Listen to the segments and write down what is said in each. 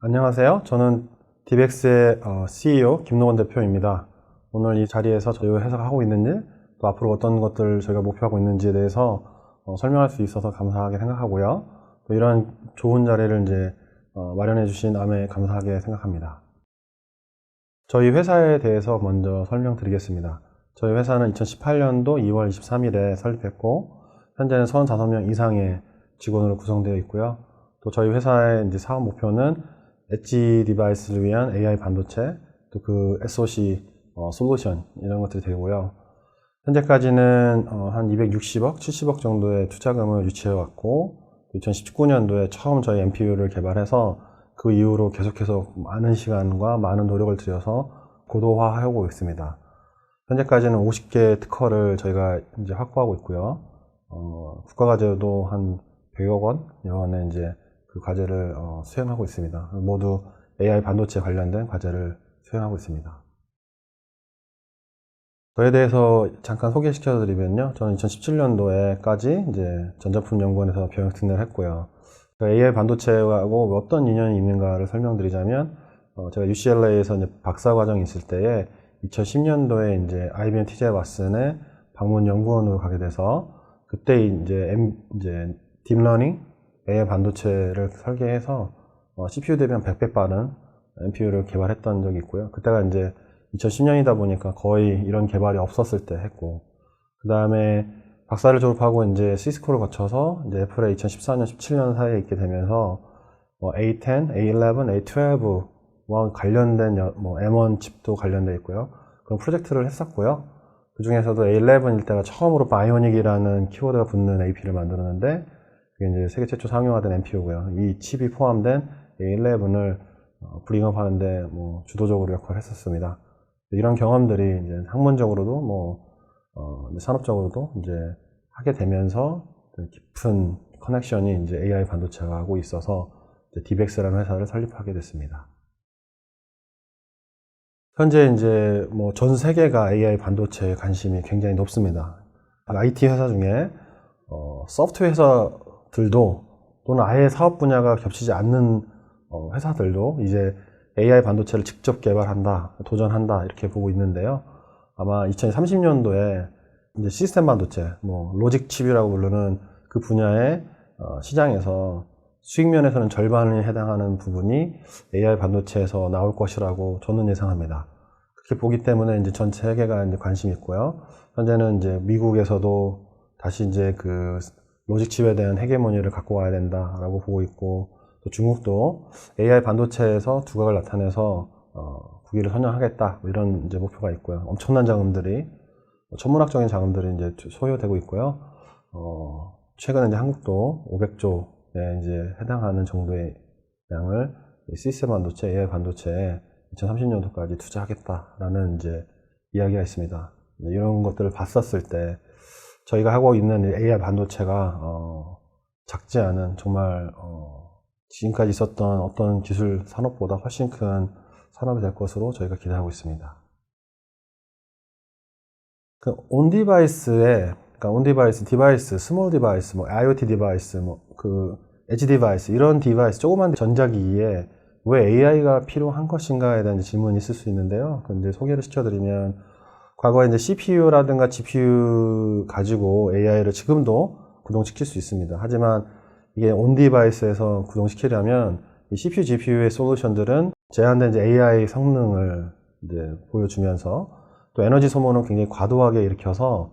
안녕하세요. 저는 디벡스의 CEO 김노건 대표입니다. 오늘 이 자리에서 저희 회사가 하고 있는 일, 또 앞으로 어떤 것들을 저희가 목표하고 있는지에 대해서 설명할 수 있어서 감사하게 생각하고요. 또 이런 좋은 자리를 이제 마련해 주신 암에 감사하게 생각합니다. 저희 회사에 대해서 먼저 설명드리겠습니다. 저희 회사는 2018년도 2월 23일에 설립했고, 현재는 35명 이상의 직원으로 구성되어 있고요. 또 저희 회사의 이제 사업 목표는 엣지 디바이스를 위한 AI 반도체, 또 그 SoC 솔루션 이런 것들이 되고요. 현재까지는 한 260억, 70억 정도의 투자금을 유치해 왔고, 2019년도에 처음 저희 NPU를 개발해서 그 이후로 계속해서 많은 시간과 많은 노력을 들여서 고도화하고 있습니다. 현재까지는 50개 특허를 저희가 이제 확보하고 있고요. 국가과제도 한 100억 원의 이제 그 과제를 수행하고 있습니다. 모두 AI 반도체 관련된 과제를 수행하고 있습니다. 저에 대해서 잠깐 소개시켜 드리면요. 저는 2017년도에까지 이제 전자품연구원에서 병역특례를 했고요. AI 반도체하고 어떤 인연이 있는가를 설명드리자면, 제가 UCLA에서 이제 박사과정이 있을 때에 2010년도에 이제 IBM TJ 왓슨의 방문 연구원으로 가게 돼서, 그때 이제 딥러닝 AI 반도체를 설계해서 CPU 대비 한 100배 빠른 NPU를 개발했던 적이 있고요. 그때가 이제 2010년이다 보니까 거의 이런 개발이 없었을 때 했고, 그 다음에 박사를 졸업하고 이제 시스코를 거쳐서 이제 애플에 2014년, 17년 사이에 있게 되면서 A10, A11, A12와 관련된 M1 칩도 관련되어 있고요. 그런 프로젝트를 했었고요. 그 중에서도 A11일 때가 처음으로 바이오닉이라는 키워드가 붙는 AP를 만들었는데, 그게 이제 세계 최초 상용화된 NPU고요. 이 칩이 포함된 A11을 브링업하는데 주도적으로 역할을 했었습니다. 이런 경험들이 이제 학문적으로도 산업적으로도 이제 하게 되면서 깊은 커넥션이 이제 AI 반도체가 하고 있어서 디벡스라는 회사를 설립하게 됐습니다. 현재 이제 전 세계가 AI 반도체에 관심이 굉장히 높습니다. IT 회사 중에 소프트웨어 회사들도 또는 아예 사업 분야가 겹치지 않는 회사들도 이제 AI 반도체를 직접 개발한다, 도전한다 이렇게 보고 있는데요. 아마 2030년도에 이제 시스템 반도체, 로직 칩이라고 부르는 그 분야의 시장에서 수익 면에서는 절반에 해당하는 부분이 AI 반도체에서 나올 것이라고 저는 예상합니다. 그렇게 보기 때문에 이제 전 세계가 이제 관심이 있고요. 현재는 이제 미국에서도 다시 이제 그 로직 칩에 대한 헤게모니를 갖고 와야 된다라고 보고 있고, 또 중국도 AI 반도체에서 두각을 나타내서 국위를 선양하겠다 이런 이제 목표가 있고요. 엄청난 자금들이 천문학적인 자금들이 이제 소요되고 있고요. 최근에 이제 한국도 500조에 이제 해당하는 정도의 양을 시스템 반도체, AI 반도체에 2030년도까지 투자하겠다라는 이제 이야기가 있습니다. 이런 것들을 봤었을 때 저희가 하고 있는 AI 반도체가 작지 않은 정말 지금까지 있었던 어떤 기술 산업보다 훨씬 큰 산업이 될 것으로 저희가 기대하고 있습니다. 그 온디바이스에, 그러니까 온디바이스, 디바이스, 스몰 디바이스, IoT 디바이스, 엣지 디바이스, 이런 디바이스, 조그만 전자기기에 왜 AI가 필요한 것인가에 대한 질문이 있을 수 있는데요. 근데 소개를 시켜드리면, 과거에 이제 CPU라든가 GPU 가지고 AI를 지금도 구동시킬 수 있습니다. 하지만 이게 온 디바이스에서 구동시키려면 이 CPU, GPU의 솔루션들은 제한된 이제 AI 성능을 이제 보여주면서 또 에너지 소모는 굉장히 과도하게 일으켜서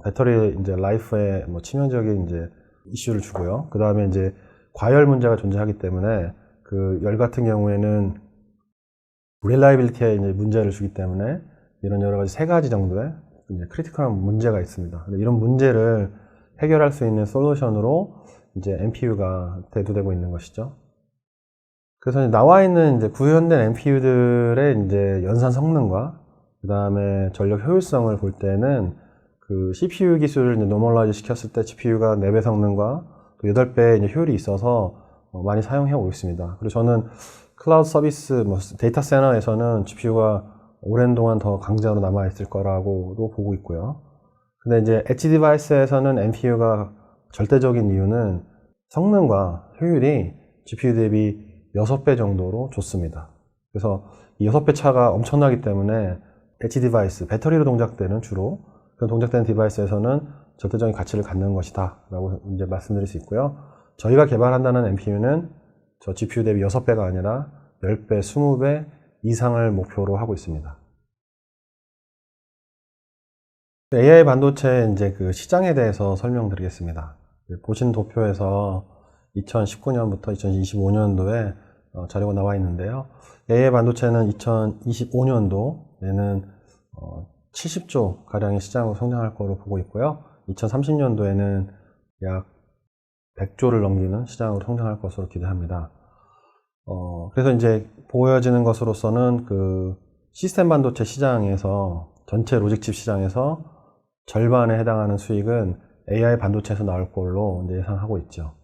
배터리 이제 라이프에 치명적인 이제 이슈를 주고요. 그 다음에 이제 과열 문제가 존재하기 때문에 그 열 같은 경우에는 릴라이빌리티에 이제 문제를 주기 때문에 이런 여러 가지 세 가지 정도의 이제 크리티컬한 문제가 있습니다. 이런 문제를 해결할 수 있는 솔루션으로 이제 NPU가 대두되고 있는 것이죠. 그래서 이제 나와 있는 이제 구현된 NPU들의 이제 연산 성능과 그 다음에 전력 효율성을 볼 때는 그 CPU 기술을 이제 노멀라이즈 시켰을 때 GPU가 4배 성능과 또 8배 이제 효율이 있어서 많이 사용해 오고 있습니다. 그리고 저는 클라우드 서비스, 데이터 센터에서는 GPU가 오랜 동안 더 강자로 남아있을 거라고도 보고 있고요. 근데 이제 엣지 디바이스에서는 NPU가 절대적인 이유는 성능과 효율이 GPU 대비 6배 정도로 좋습니다. 그래서 이 6배 차가 엄청나기 때문에 엣지 디바이스, 배터리로 동작되는 주로 그런 동작되는 디바이스에서는 절대적인 가치를 갖는 것이다 라고 이제 말씀드릴 수 있고요. 저희가 개발한다는 NPU는 저 GPU 대비 6배가 아니라 10배, 20배 이상을 목표로 하고 있습니다. AI 반도체 이제 그 시장에 대해서 설명드리겠습니다. 보신 도표에서 2019년부터 2025년도에 자료가 나와 있는데요. AI 반도체는 2025년도에는 70조 가량의 시장으로 성장할 거로 보고 있고요. 2030년도에는 약 100조를 넘기는 시장으로 성장할 것으로 기대합니다. 그래서 이제 보여지는 것으로서는 그 시스템 반도체 시장에서 전체 로직칩 시장에서 절반에 해당하는 수익은 AI 반도체에서 나올 걸로 이제 예상하고 있죠.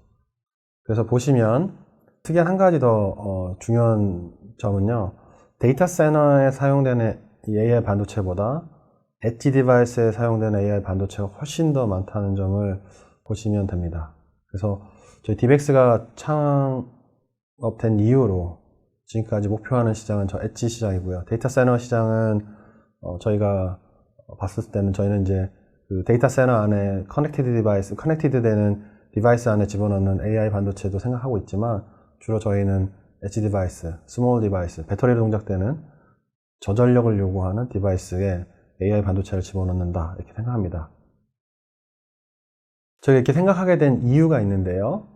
그래서 보시면 특이한 한 가지 더 중요한 점은요. 데이터 센터에 사용되는 AI 반도체보다 엣지 디바이스에 사용되는 AI 반도체가 훨씬 더 많다는 점을 보시면 됩니다. 그래서 저희 디벡스가 창업된 이후로 지금까지 목표하는 시장은 저 엣지 시장이고요. 데이터 센터 시장은 저희가 봤을 때는 저희는 이제 그 데이터 센터 안에 커넥티드 디바이스, 커넥티드 되는 디바이스 안에 집어넣는 AI 반도체도 생각하고 있지만 주로 저희는 엣지 디바이스, 스몰 디바이스, 배터리로 동작되는 저전력을 요구하는 디바이스에 AI 반도체를 집어넣는다 이렇게 생각합니다. 저희가 이렇게 생각하게 된 이유가 있는데요.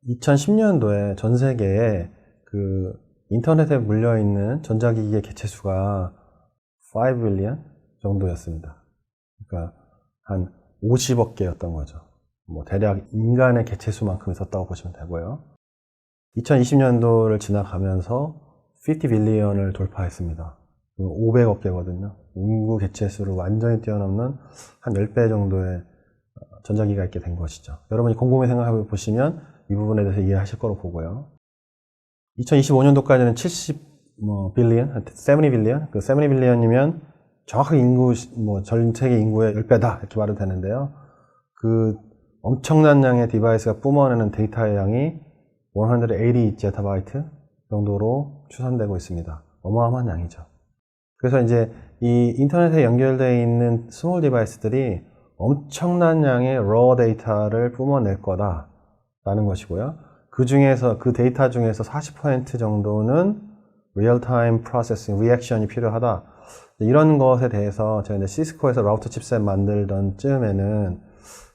2010년도에 전 세계에 그 인터넷에 물려있는 전자기기의 개체수가 5 빌리언 정도였습니다. 그러니까 한 50억 개였던 거죠. 뭐 대략 인간의 개체수만큼 있었다고 보시면 되고요. 2020년도를 지나가면서 50 빌리언을 돌파했습니다. 500억 개거든요. 인구 개체수를 완전히 뛰어넘는 한 10배 정도의 전자기기가 있게 된 것이죠. 여러분이 곰곰이 생각해 보시면 이 부분에 대해서 이해하실 거로 보고요. 2025년도까지는 70 빌리언, 70 빌리언, 그 70 빌리언이면 정확하게 인구, 전 세계 인구의 10배다 이렇게 말은 되는데요. 그 엄청난 양의 디바이스가 뿜어내는 데이터의 양이 180 제타바이트 정도로 추산되고 있습니다. 어마어마한 양이죠. 그래서 이제 이 인터넷에 연결되어 있는 스몰 디바이스들이 엄청난 양의 raw 데이터를 뿜어낼 거다라는 것이고요. 그 중에서, 그 데이터 중에서 40% 정도는 real-time processing, 리액션이 필요하다. 이런 것에 대해서 제가 이제 시스코에서 라우터 칩셋 만들던 쯤에는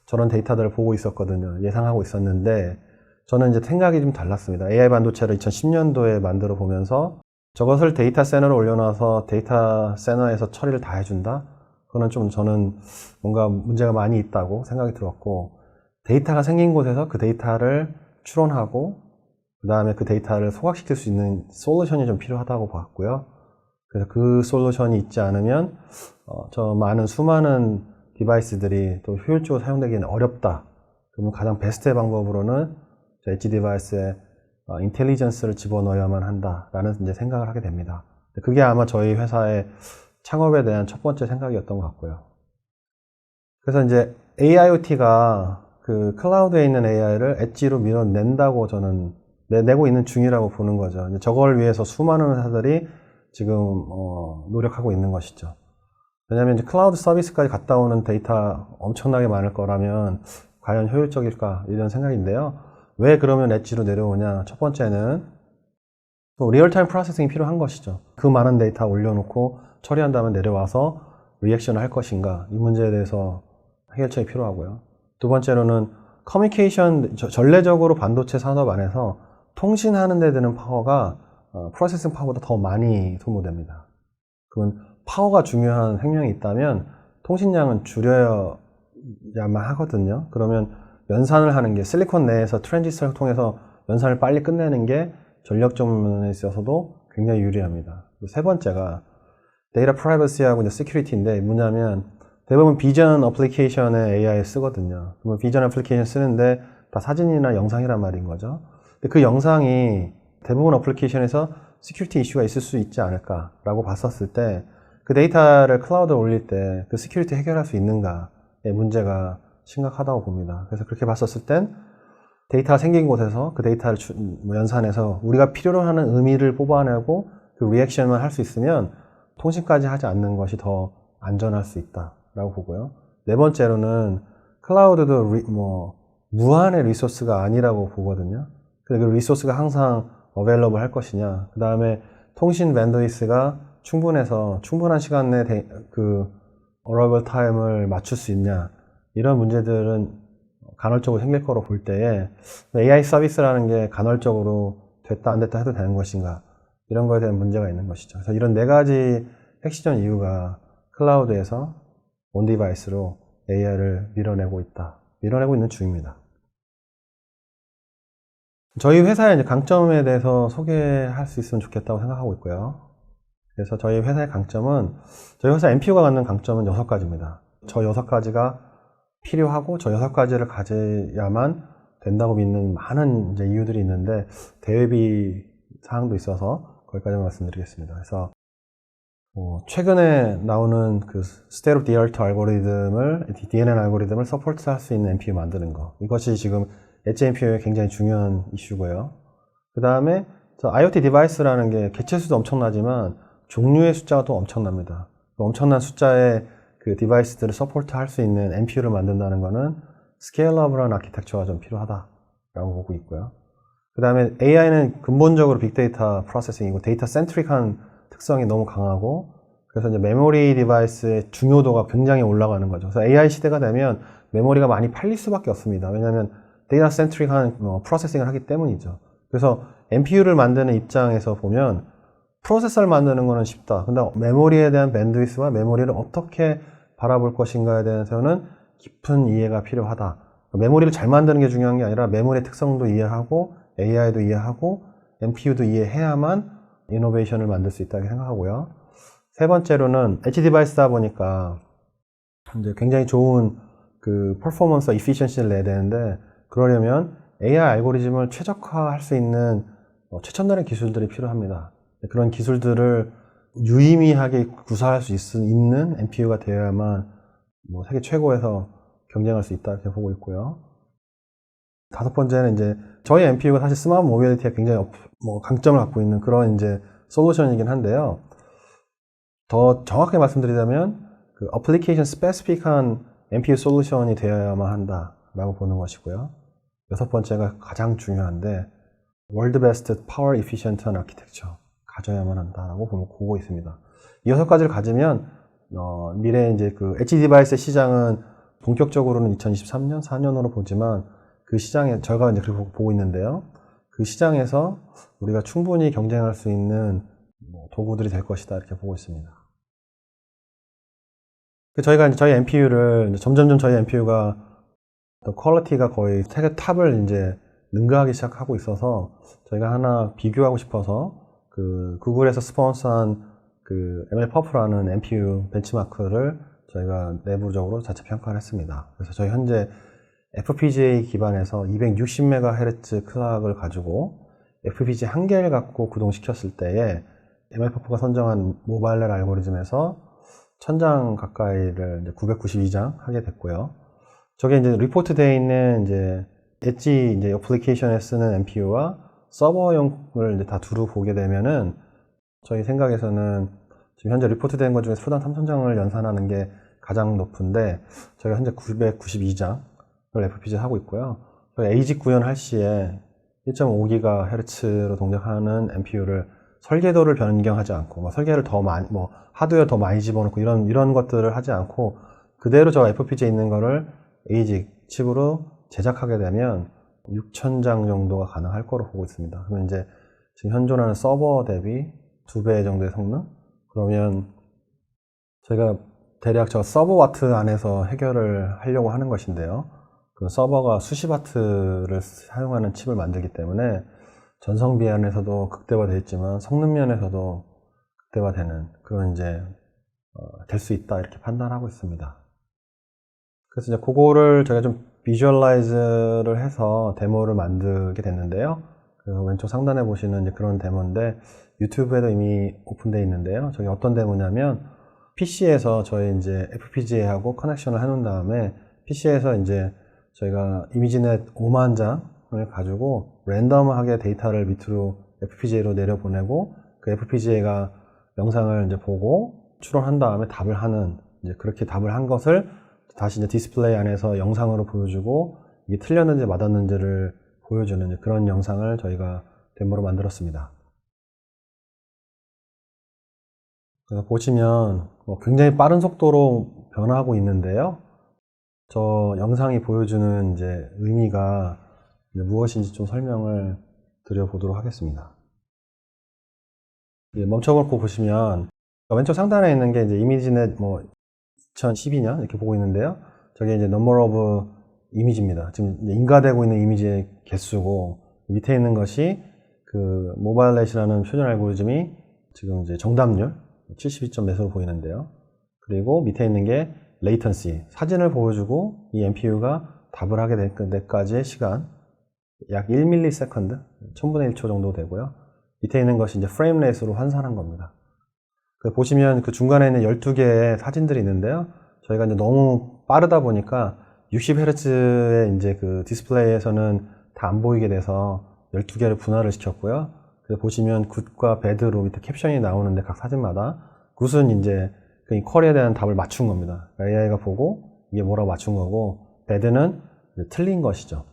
저런 데이터들을 보고 있었거든요. 예상하고 있었는데 저는 이제 생각이 좀 달랐습니다. AI 반도체를 2010년도에 만들어 보면서 저것을 데이터 센터로 올려놔서 데이터 센터에서 처리를 다 해준다? 그거는 좀 저는 뭔가 문제가 많이 있다고 생각이 들었고, 데이터가 생긴 곳에서 그 데이터를 추론하고 그 다음에 그 데이터를 소각시킬 수 있는 솔루션이 좀 필요하다고 봤고요. 그래서 그 솔루션이 있지 않으면 저 많은 수많은 디바이스들이 또 효율적으로 사용되기는 어렵다. 그러면 가장 베스트의 방법으로는 엣지 디바이스에 인텔리전스를 집어넣어야만 한다라는 이제 생각을 하게 됩니다. 그게 아마 저희 회사의 창업에 대한 첫 번째 생각이었던 것 같고요. 그래서 이제 AIoT가 그 클라우드에 있는 AI를 엣지로 밀어낸다고 저는 내고 있는 중이라고 보는 거죠. 저걸 위해서 수많은 회사들이 지금 노력하고 있는 것이죠. 왜냐하면 이제 클라우드 서비스까지 갔다 오는 데이터 엄청나게 많을 거라면 과연 효율적일까 이런 생각인데요. 왜 그러면 엣지로 내려오냐? 첫 번째는 또 리얼타임 프로세싱이 필요한 것이죠. 그 많은 데이터 올려놓고 처리한 다음에 내려와서 리액션을 할 것인가? 이 문제에 대해서 해결책이 필요하고요. 두 번째로는 커뮤니케이션, 전례적으로 반도체 산업 안에서 통신하는 데 드는 파워가 프로세싱 파워보다 더 많이 소모됩니다. 그건 파워가 중요한 행령이 있다면 통신량은 줄여야만 하거든요. 그러면 연산을 하는 게 실리콘 내에서 트랜지스터를 통해서 연산을 빨리 끝내는 게 전력적 면에 있어서도 굉장히 유리합니다. 세 번째가 데이터 프라이버시하고 이제 시큐리티인데 뭐냐면 대부분 비전 어플리케이션에 AI 쓰거든요. 그러면 비전 어플리케이션 쓰는데 다 사진이나 영상이란 말인 거죠. 근데 그 영상이 대부분 어플리케이션에서 시큐리티 이슈가 있을 수 있지 않을까라고 봤었을 때 그 데이터를 클라우드에 올릴 때 그 시큐리티 해결할 수 있는가의 문제가 심각하다고 봅니다. 그래서 그렇게 봤었을 땐 데이터가 생긴 곳에서 그 데이터를 연산해서 우리가 필요로 하는 의미를 뽑아내고 그 리액션만 할 수 있으면 통신까지 하지 않는 것이 더 안전할 수 있다라고 보고요. 네 번째로는 클라우드도 무한의 리소스가 아니라고 보거든요. 근데 그 리소스가 항상 어베일러블 할 것이냐. 그 다음에 통신 밴드위스가 충분한 시간 내에 그 어라이벌 타임을 맞출 수 있냐. 이런 문제들은 간헐적으로 생길 거로 볼 때에 AI 서비스라는 게 간헐적으로 됐다 안 됐다 해도 되는 것인가. 이런 거에 대한 문제가 있는 것이죠. 그래서 이런 네 가지 핵심적 이유가 클라우드에서 온 디바이스로 AI를 밀어내고 있는 중입니다. 저희 회사의 이제 강점에 대해서 소개할 수 있으면 좋겠다고 생각하고 있고요. 그래서 저희 회사의 강점은, 저희 회사 MPU가 갖는 강점은 6가지입니다. 저 6가지가 필요하고 저 6가지를 가져야만 된다고 믿는 많은 이제 이유들이 있는데, 대외비 사항도 있어서 거기까지만 말씀드리겠습니다. 그래서 최근에 나오는 그 스테이트 오브 디 아트 알고리즘을, DNN 알고리즘을 서포트할 수 있는 MPU 만드는 거, 이것이 지금 엣지 MPU의 굉장히 중요한 이슈고요. 그 다음에 IoT 디바이스라는 게 개체수도 엄청나지만 종류의 숫자가 또 엄청납니다. 그 엄청난 숫자의 그 디바이스들을 서포트할 수 있는 MPU를 만든다는 것은 스케일러블한 아키텍처가 좀 필요하다라고 보고 있고요. 그 다음에 AI는 근본적으로 빅데이터 프로세싱이고 데이터 센트릭한 특성이 너무 강하고, 그래서 이제 메모리 디바이스의 중요도가 굉장히 올라가는 거죠. 그래서 AI 시대가 되면 메모리가 많이 팔릴 수밖에 없습니다. 왜냐하면 데이터 센트릭한 프로세싱을 하기 때문이죠. 그래서 MPU를 만드는 입장에서 보면 프로세서를 만드는 거는 쉽다. 근데 메모리에 대한 밴드위스와 메모리를 어떻게 바라볼 것인가에 대해서는 깊은 이해가 필요하다. 메모리를 잘 만드는 게 중요한 게 아니라 메모리의 특성도 이해하고 AI도 이해하고 MPU도 이해해야만 이노베이션을 만들 수 있다고 생각하고요. 세 번째로는 엣지 디바이스다 보니까 이제 굉장히 좋은 그 퍼포먼스와 이피션시를 내야 되는데, 그러려면 AI 알고리즘을 최적화할 수 있는 최첨단의 기술들이 필요합니다. 그런 기술들을 유의미하게 구사할 수 있는 MPU가 되어야만 세계 최고에서 경쟁할 수 있다 이렇게 보고 있고요. 다섯 번째는 이제 저희 MPU가 사실 스마트 모빌리티에 굉장히 강점을 갖고 있는 그런 이제 솔루션이긴 한데요. 더 정확하게 말씀드리자면 그 어플리케이션 스페시픽한 MPU 솔루션이 되어야만 한다라고 보는 것이고요. 여섯 번째가 가장 중요한데 월드 베스트 파워 이피션트한 아키텍처 가져야만 한다라고 보고 있습니다. 이 6가지를 가지면 미래 이제 그 엣지 디바이스 시장은 본격적으로는 2023년, 4년으로 보지만 그 시장에 저희가 이제 그렇게 보고 있는데요. 그 시장에서 우리가 충분히 경쟁할 수 있는 도구들이 될 것이다 이렇게 보고 있습니다. 저희가 이제 저희 MPU를 점점점 저희 MPU가 퀄리티가 거의 세계 탑을 이제 능가하기 시작하고 있어서 저희가 하나 비교하고 싶어서 그 구글에서 스폰서한 그 MLPerf라는 MPU 벤치마크를 저희가 내부적으로 자체 평가를 했습니다. 그래서 저희 현재 FPGA 기반에서 260MHz 클락을 가지고 FPGA 한 개를 갖고 구동시켰을 때에 MLPerf가 선정한 모바일렐 알고리즘에서 1000장 가까이를 이제 992장 하게 됐고요. 저게 이제 리포트 되어 있는 이제 엣지 이제 어플리케이션에 쓰는 MPU와 서버용을 이제 다 두루 보게 되면은 저희 생각에서는 지금 현재 리포트 된 것 중에서 초당 3000장을 연산하는 게 가장 높은데 저희가 현재 992장을 FPGA 하고 있고요. 저희 ASIC 구현할 시에 1.5GHz로 동작하는 MPU를 설계도를 변경하지 않고 설계를 더 많이 하드웨어 더 많이 집어넣고 이런 것들을 하지 않고 그대로 저 FPGA에 있는 거를 ASIC 칩으로 제작하게 되면 6000장 정도가 가능할 거로 보고 있습니다. 그러면 이제 지금 현존하는 서버 대비 2배 정도의 성능? 그러면 저희가 대략 저 서버 와트 안에서 해결을 하려고 하는 것인데요. 그 서버가 수십 와트를 사용하는 칩을 만들기 때문에 전성비 안에서도 극대화되어 있지만 성능 면에서도 극대화되는 그런 이제 될 수 있다 이렇게 판단하고 있습니다. 그래서 이제 그거를 저희가 좀 비주얼라이즈를 해서 데모를 만들게 됐는데요. 그래서 왼쪽 상단에 보시는 이제 그런 데모인데 유튜브에도 이미 오픈되어 있는데요. 저게 어떤 데모냐면 PC에서 저희 이제 FPGA하고 커넥션을 해놓은 다음에 PC에서 이제 저희가 이미지넷 5만 장 영상을 가지고 랜덤하게 데이터를 밑으로 FPGA로 내려보내고 그 FPGA가 영상을 이제 보고 추론한 다음에 답을 하는 이제 그렇게 답을 한 것을 다시 이제 디스플레이 안에서 영상으로 보여주고 이게 틀렸는지 맞았는지를 보여주는 그런 영상을 저희가 데모로 만들었습니다. 그래서 보시면 굉장히 빠른 속도로 변화하고 있는데요. 저 영상이 보여주는 이제 의미가 이제 무엇인지 좀 설명을 드려보도록 하겠습니다. 멈춰놓고 보시면 왼쪽 상단에 있는 게 이제 이미지넷 2012년 이렇게 보고 있는데요. 저게 이제 number of 이미지입니다. 지금 이제 인가되고 있는 이미지의 개수고 밑에 있는 것이 그 모바일넷이라는 표준 알고리즘이 지금 이제 정답률 72점 몇으로 보이는데요. 그리고 밑에 있는 게 latency, 사진을 보여주고 이 NPU가 답을 하게 될 때까지의 시간 약 1ms, 1000분의 1초 정도 되고요. 밑에 있는 것이 이제 프레임 레이스로 환산한 겁니다. 보시면 그 중간에 있는 12개의 사진들이 있는데요. 저희가 이제 너무 빠르다 보니까 60Hz의 이제 그 디스플레이에서는 다 안 보이게 돼서 12개를 분할을 시켰고요. 그래서 보시면 굿과 배드로 밑에 캡션이 나오는데 각 사진마다 굿은 이제 그 쿼리에 대한 답을 맞춘 겁니다. AI가 보고 이게 뭐라고 맞춘 거고, 배드는 틀린 것이죠.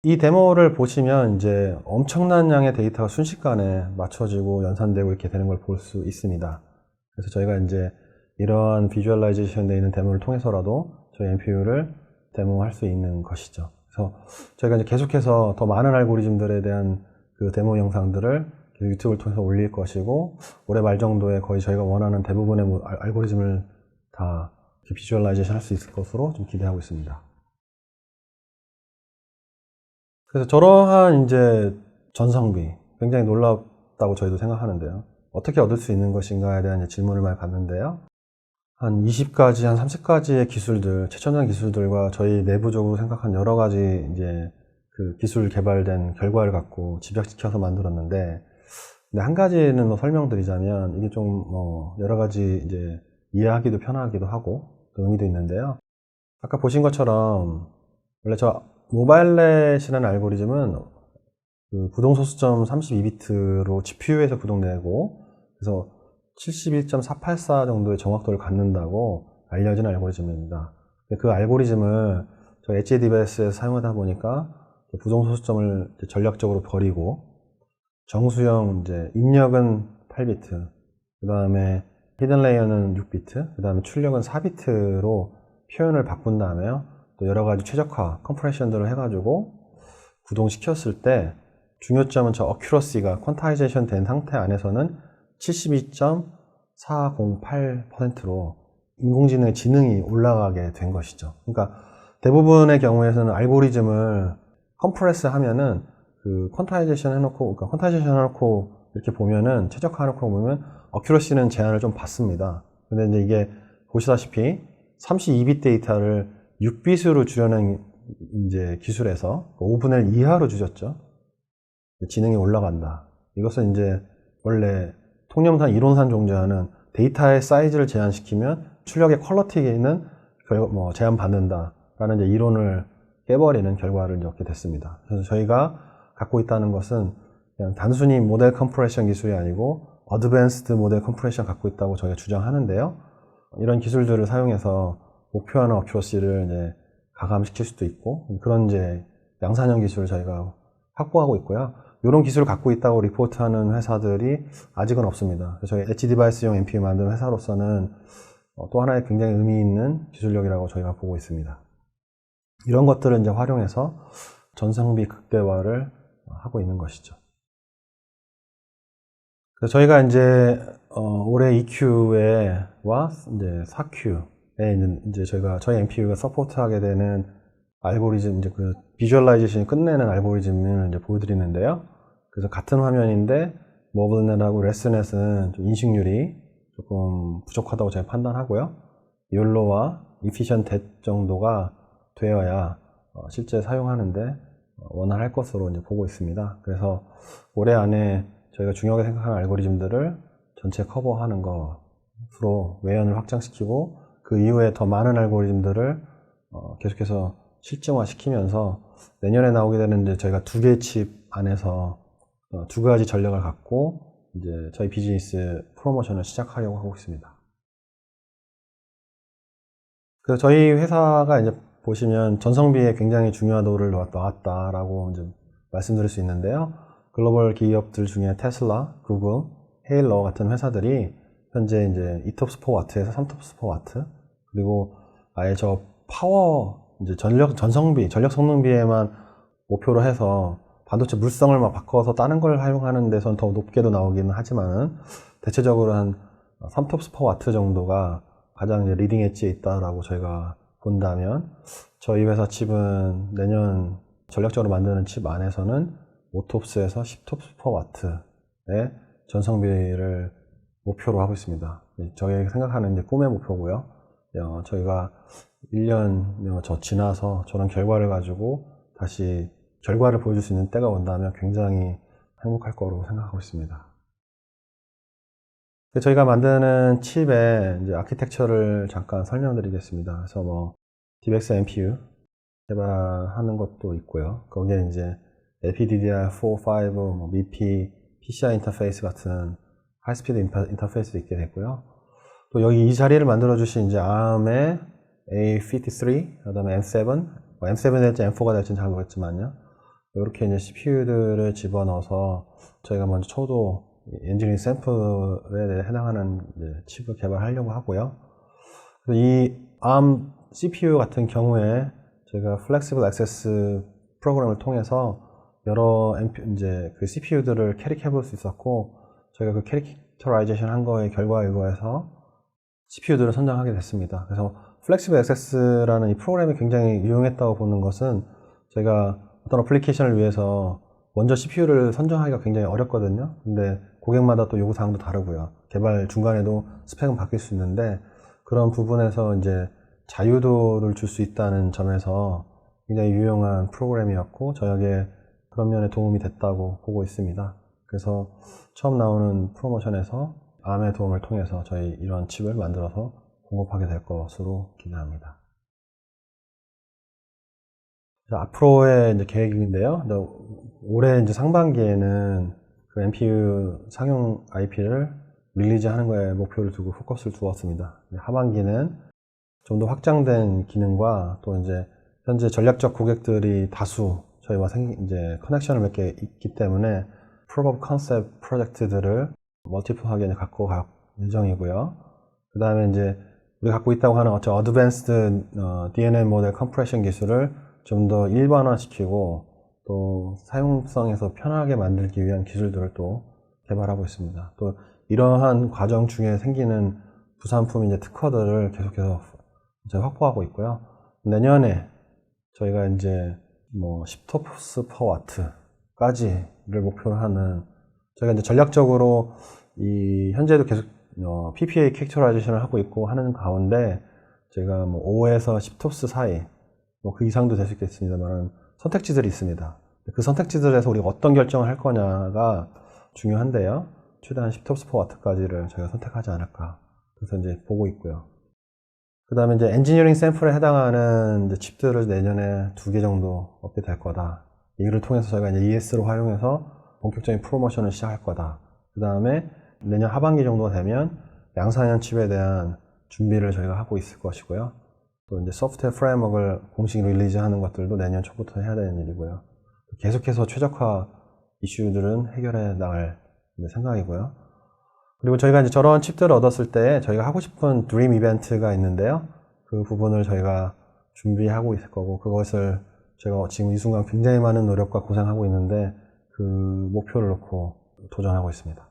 이 데모를 보시면 이제 엄청난 양의 데이터가 순식간에 맞춰지고 연산되고 이렇게 되는 걸 볼 수 있습니다. 그래서 저희가 이제 이러한 비주얼라이제이션 되어 있는 데모를 통해서라도 저희 NPU를 데모할 수 있는 것이죠. 그래서 저희가 이제 계속해서 더 많은 알고리즘들에 대한 그 데모 영상들을 유튜브를 통해서 올릴 것이고, 올해 말 정도에 거의 저희가 원하는 대부분의 알고리즘을 다 비주얼라이제이션 할 수 있을 것으로 좀 기대하고 있습니다. 그래서 저러한 이제 전성비, 굉장히 놀랍다고 저희도 생각하는데요. 어떻게 얻을 수 있는 것인가에 대한 질문을 많이 받는데요. 한 20가지, 한 30가지의 기술들, 최첨단 기술들과 저희 내부적으로 생각한 여러 가지 이제 그 기술 개발된 결과를 갖고 집약시켜서 만들었는데, 근데 한 가지는 설명드리자면 이게 좀 여러 가지 이제 이해하기도 편하기도 하고 그 의미도 있는데요. 아까 보신 것처럼 원래 저 모바일넷이라는 알고리즘은 그 구동 소수점 32비트로 GPU에서 구동되고 그래서 71.484 정도의 정확도를 갖는다고 알려진 알고리즘입니다. 그 알고리즘을 저 엣지 디바이스에서 사용하다 보니까 구동 소수점을 전략적으로 버리고 정수형 이제 입력은 8비트, 그 다음에 히든 레이어는 6비트, 그 다음에 출력은 4비트로 표현을 바꾼 다음에요. 또 여러 가지 최적화, 컴프레션들을 해가지고 구동시켰을 때 중요점은 저 어큐러시가 퀀타이제이션 된 상태 안에서는 72.408%로 인공지능의 지능이 올라가게 된 것이죠. 그러니까 대부분의 경우에서는 알고리즘을 컴프레스 하면은 그 퀀타이제이션 해놓고, 그러니까 퀀타이제이션 해놓고 이렇게 보면은 최적화 해놓고 보면 어큐러시는 제한을 좀 받습니다. 근데 이제 이게 보시다시피 32비트 데이터를 6비트로 줄여낸 이제 기술에서 5분의 1 이하로 줄였죠. 지능이 올라간다. 이것은 이제 원래 통념상 이론상 존재하는 데이터의 사이즈를 제한시키면 출력의 퀄리티는 제한받는다라는 이제 이론을 깨버리는 결과를 이렇게 됐습니다. 그래서 저희가 갖고 있다는 것은 그냥 단순히 모델 컴프레션 기술이 아니고 어드밴스드 모델 컴프레션 갖고 있다고 저희가 주장하는데요. 이런 기술들을 사용해서 목표하는 어큐러시를 이제 가감시킬 수도 있고 그런 이제 양산형 기술을 저희가 확보하고 있고요. 이런 기술을 갖고 있다고 리포트하는 회사들이 아직은 없습니다. 그래서 저희 엣지 디바이스용 NPU 만드는 회사로서는 또 하나의 굉장히 의미 있는 기술력이라고 저희가 보고 있습니다. 이런 것들을 이제 활용해서 전성비 극대화를 하고 있는 것이죠. 그래서 저희가 이제 올해 EQ와 이제 4Q에 있는 이제 저희 NPU가 서포트하게 되는 알고리즘, 이제 그 비주얼라이제이션이 끝내는 알고리즘을 이제 보여드리는데요. 그래서 같은 화면인데 머블넷하고 레스넷은 좀 인식률이 조금 부족하다고 제가 판단하고요. 욜로와 이피션트 정도가 되어야 실제 사용하는데 원활할 것으로 이제 보고 있습니다. 그래서 올해 안에 저희가 중요하게 생각하는 알고리즘들을 전체 커버하는 것으로 외연을 확장시키고 그 이후에 더 많은 알고리즘들을 계속해서 실증화 시키면서 내년에 나오게 되는 이제 저희가 두 개의 칩 안에서 두 가지 전략을 갖고 이제 저희 비즈니스 프로모션을 시작하려고 하고 있습니다. 그래서 저희 회사가 이제 보시면 전성비에 굉장히 중요한 롤을 놓았다라고 이제 말씀드릴 수 있는데요. 글로벌 기업들 중에 테슬라, 구글, 헤일러 같은 회사들이 현재 이제 2톱스 퍼 와트에서 3톱스 퍼 와트, 그리고 아예 저 파워, 이제 전성비, 전력 성능비에만 목표로 해서 반도체 물성을 막 바꿔서 다른 걸 활용하는 데선 더 높게도 나오기는 하지만은 대체적으로 한 3톱스 퍼 와트 정도가 가장 이제 리딩 엣지에 있다라고 저희가 본다면, 저희 회사 칩은 내년 전략적으로 만드는 칩 안에서는 5톱스에서 10톱스 퍼 와트의 전성비를 목표로 하고 있습니다. 저희 생각하는 이제 꿈의 목표고요. 저희가 1년 지나서 저런 결과를 가지고 다시 결과를 보여줄 수 있는 때가 온다면 굉장히 행복할 거라고 생각하고 있습니다. 저희가 만드는 칩의 이제 아키텍처를 잠깐 설명드리겠습니다. 그래서 뭐 DivX NPU 개발하는 것도 있고요. 거기에 이제 LPDDR4, 5, 뭐 MIPI, PCI 인터페이스 같은 하이스피드 인터페이스도 있게 됐고요. 또 여기 이 자리를 만들어 주신 이제 ARM의 A53, 그다음에 M7, 뭐 M7이 될지 M4가 될지는 잘 모르겠지만요. 이렇게 이제 CPU들을 집어넣어서 저희가 먼저 초도 엔지니어링 샘플에 해당하는 이제 칩을 개발하려고 하고요. 이 ARM CPU 같은 경우에 저희가 Flexible Access 프로그램을 통해서 여러 이제 그 CPU들을 캐릭해 볼 수 있었고, 저희가 그 캐릭터라이제이션 한 거의 결과에 의해서 CPU들을 선정하게 됐습니다. 그래서 Flexible Access라는 이 프로그램이 굉장히 유용했다고 보는 것은, 저희가 어떤 어플리케이션을 위해서 먼저 CPU를 선정하기가 굉장히 어렵거든요. 근데 고객마다 또 요구사항도 다르고요. 개발 중간에도 스펙은 바뀔 수 있는데, 그런 부분에서 이제 자유도를 줄 수 있다는 점에서 굉장히 유용한 프로그램이었고, 저에게 그런 면에 도움이 됐다고 보고 있습니다. 그래서 처음 나오는 프로모션에서 ARM의 도움을 통해서 저희 이런 칩을 만들어서 공급하게 될 것으로 기대합니다. 앞으로의 이제 계획인데요. 올해 이제 상반기에는 그 NPU 상용 IP를 릴리즈하는 거에 목표를 두고 포커스를 두었습니다. 하반기는 좀 더 확장된 기능과 또 이제 현재 전략적 고객들이 다수 저희와 이제 커넥션을 몇 개 있기 때문에 Proof of Concept 프로젝트들을 멀티플하게 갖고 갈 예정이고요. 그 다음에 이제 우리가 갖고 있다고 하는 어떤 어드밴스드 DNN 모델 컴프레션 기술을 좀 더 일반화시키고 또 사용성에서 편하게 만들기 위한 기술들을 또 개발하고 있습니다. 또 이러한 과정 중에 생기는 부산품 이제 특허들을 계속해서 이제 확보하고 있고요. 내년에 저희가 이제 뭐 10톱스 퍼 와트까지를 목표로 하는, 저희가 이제 전략적으로 이 현재도 계속 PPA 캐릭터라이제이션을 하고 있고 하는 가운데, 제가 뭐 5에서 10톱스 사이, 뭐 그 이상도 될 수 있겠습니다만 선택지들이 있습니다. 그 선택지들에서 우리가 어떤 결정을 할 거냐가 중요한데요. 최대한 10톱스 퍼 와트까지를 저희가 선택하지 않을까, 그래서 이제 보고 있고요. 그 다음에 이제 엔지니어링 샘플에 해당하는 이제 칩들을 내년에 2개 정도 얻게 될 거다. 이를 통해서 저희가 이제 ES를 활용해서 본격적인 프로모션을 시작할 거다. 그 다음에 내년 하반기 정도 되면 양산형 칩에 대한 준비를 저희가 하고 있을 것이고요. 또 이제 소프트웨어 프레임워크를 공식 릴리즈하는 것들도 내년 초부터 해야 되는 일이고요. 계속해서 최적화 이슈들은 해결해 나갈 생각이고요. 그리고 저희가 이제 저런 칩들을 얻었을 때 저희가 하고 싶은 드림 이벤트가 있는데요. 그 부분을 저희가 준비하고 있을 거고, 그것을 제가 지금 이 순간 굉장히 많은 노력과 고생하고 있는데 그 목표를 놓고 도전하고 있습니다.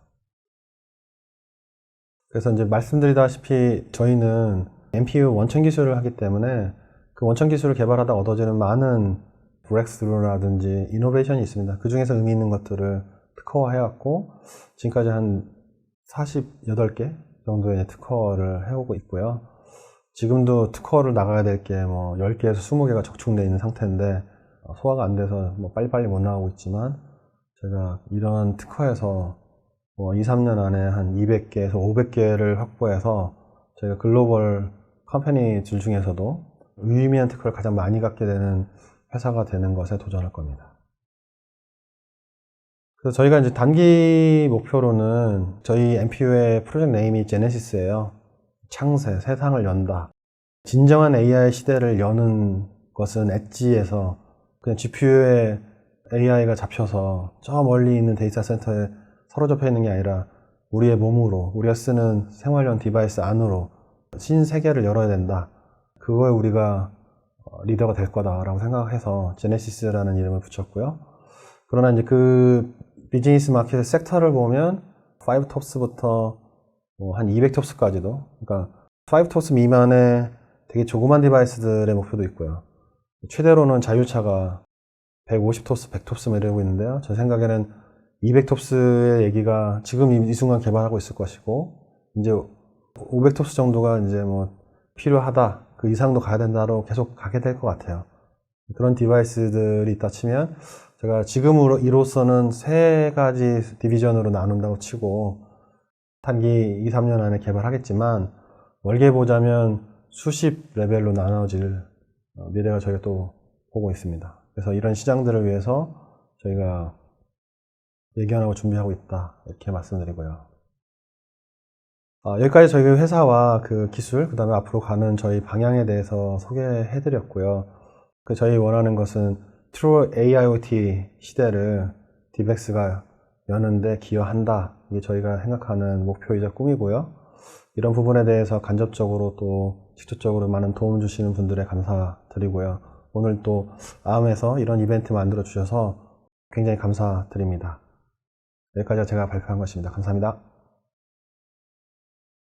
그래서 이제 말씀드리다시피 저희는 NPU 원천 기술을 하기 때문에 그 원천 기술을 개발하다 얻어지는 많은 브렉스루라든지 이노베이션이 있습니다. 그 중에서 의미 있는 것들을 특허화해왔고, 지금까지 한 48개 정도의 특허를 해오고 있고요. 지금도 특허를 나가야 될 게 뭐 10개에서 20개가 적중되어 있는 상태인데 소화가 안 돼서 뭐 빨리빨리 못 나가고 있지만, 제가 이런 특허에서 뭐 2, 3년 안에 한 200개에서 500개를 확보해서 저희가 글로벌 컴퍼니들 중에서도 유의미한 특허를 가장 많이 갖게 되는 회사가 되는 것에 도전할 겁니다. 그래서 저희가 이제 단기 목표로는 저희 MPU의 프로젝트 네임이 제네시스예요. 창세, 세상을 연다. 진정한 AI 시대를 여는 것은 엣지에서 그냥 GPU에 AI가 잡혀서 저 멀리 있는 데이터 센터에 사로잡혀 있는 게 아니라 우리의 몸으로, 우리가 쓰는 생활용 디바이스 안으로 신세계를 열어야 된다. 그거에 우리가 리더가 될 거다라고 생각해서 제네시스라는 이름을 붙였고요. 그러나 이제 그 비즈니스 마켓의 섹터를 보면 5톱스부터 한 200톱스까지도, 그러니까 5톱스 미만의 되게 조그만 디바이스들의 목표도 있고요. 최대로는 자율차가 150톱스, 100톱스 이러고 있는데요. 제 생각에는 200톱스의 얘기가 지금 이 순간 개발하고 있을 것이고, 이제 500톱스 정도가 이제 뭐 필요하다, 그 이상도 가야 된다로 계속 가게 될 것 같아요. 그런 디바이스들이 있다 치면, 제가 지금으로 이로서는 3가지 디비전으로 나눈다고 치고, 단기 2, 3년 안에 개발하겠지만, 멀게 보자면 수십 레벨로 나눠질 미래가 저희가 또 보고 있습니다. 그래서 이런 시장들을 위해서 저희가 예견하고 준비하고 있다, 이렇게 말씀드리고요. 여기까지 저희 회사와 그 기술, 그 다음에 앞으로 가는 저희 방향에 대해서 소개해 드렸고요. 저희 원하는 것은 True AIoT 시대를 디백스가 여는데 기여한다, 이게 저희가 생각하는 목표이자 꿈이고요. 이런 부분에 대해서 간접적으로 또 직접적으로 많은 도움 주시는 분들에 감사드리고요. 오늘 또 아음에서 이런 이벤트 만들어 주셔서 굉장히 감사드립니다. 여기까지 제가 발표한 것입니다. 감사합니다.